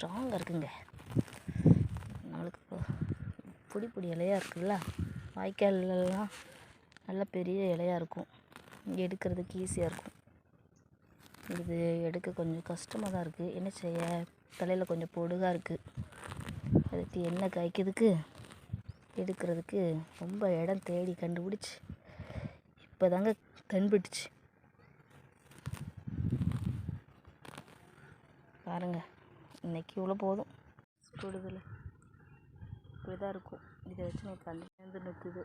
ஸ்ட்ராங்காக இருக்குங்க. நம்மளுக்கு பொடி பொடி இலையாக இருக்குல்ல, வாய்க்கால்லாம் நல்ல பெரிய இலையாக இருக்கும், எடுக்கிறதுக்கு ஈஸியாக இருக்கும். இது எடுக்க கொஞ்சம் கஷ்டமாக தான் இருக்குது. என்ன செய்ய, தலையில் கொஞ்சம் பொடுகாக இருக்குது. அதுக்கு எண்ணெய் காய்க்கிறதுக்கு எடுக்கிறதுக்கு ரொம்ப இடம் தேடி கண்டுபிடிச்சி இப்போ தாங்க கண்டுபிடிச்சி பாருங்கள். இன்றைக்கி இவ்வளோ போதும். பொடுதில் இப்படி தான் இருக்கும். இதை வச்சு எனக்கு கண்டு நிற்குது.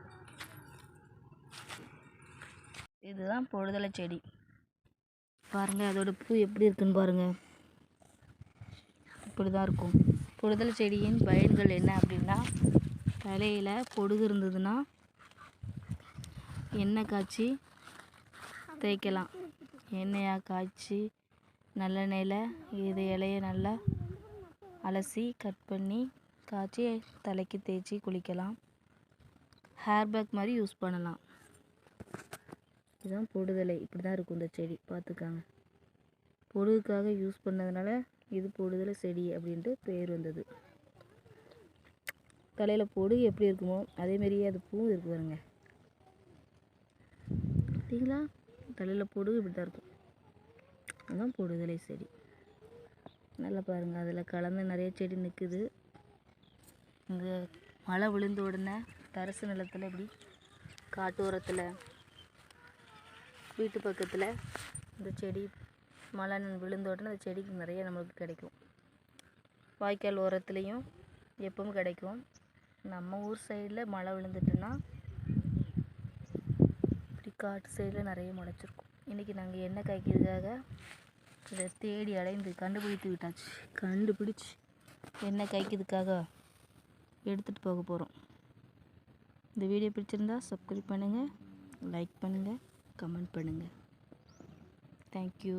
இதுதான் பொடுதலை செடி. பாருங்கள், அதோட பூ எப்படி இருக்குன்னு பாருங்கள். இப்படி தான் இருக்கும். பொடுதலை செடியின் பயன்கள் என்ன அப்படின்னா, தலையில் பொடுகு இருந்ததுன்னா எண்ணெய் காய்ச்சி தேய்க்கலாம். எண்ணெயாக காய்ச்சி நல்லெண்ணெயில் இது இலையை நல்லா அலசி கட் பண்ணி காய்ச்சி தலைக்கு தேய்ச்சி குளிக்கலாம். ஹேர் பேக் மாதிரி யூஸ் பண்ணலாம். இதுதான் பொடுதலை. இப்படி தான் இருக்கும் இந்த செடி. பார்த்துக்காங்க. பொடுகுக்காக யூஸ் பண்ணதுனால இது பொடுதலை செடி அப்படின்ட்டு பேர் வந்தது. தலையில் பொடுகு எப்படி இருக்குமோ அதேமாரியே அது பூ இருக்கு பாருங்க. பார்த்தீங்களா, தலையில் பொடுகு இப்படி தான் இருக்கும். அதுதான் பொடுதலை செடி. நல்லா பாருங்கள், அதில் கலந்து நிறைய செடி நிற்குது. இங்கே மழை விழுந்த உடனே தரிசு நிலத்தில் இப்படி காட்டோரத்தில் வீட்டு பக்கத்தில் இந்த செடி மழை விழுந்த உடனே அந்த செடிக்கு நிறைய நம்மளுக்கு கிடைக்கும். வாய்க்கால் ஓரத்துலேயும் எப்பவும் கிடைக்கும். நம்ம ஊர் சைடில் மழை விழுந்துட்டுன்னா இப்படி காட்டு சைடில் நிறைய முளைச்சிருக்கும். இன்றைக்கி நாங்கள் எண்ணெய் காய்க்கிறதுக்காக இதை தேடி அலைந்து கண்டுபிடிச்சி எண்ணெய் காய்க்கிறதுக்காக எடுத்துகிட்டு போக போகிறோம். இந்த வீடியோ பிடிச்சிருந்தா சப்ஸ்கிரைப் பண்ணுங்கள், லைக் பண்ணுங்கள், கமெண்ட் பண்ணுங்கள். தேங்க்யூ.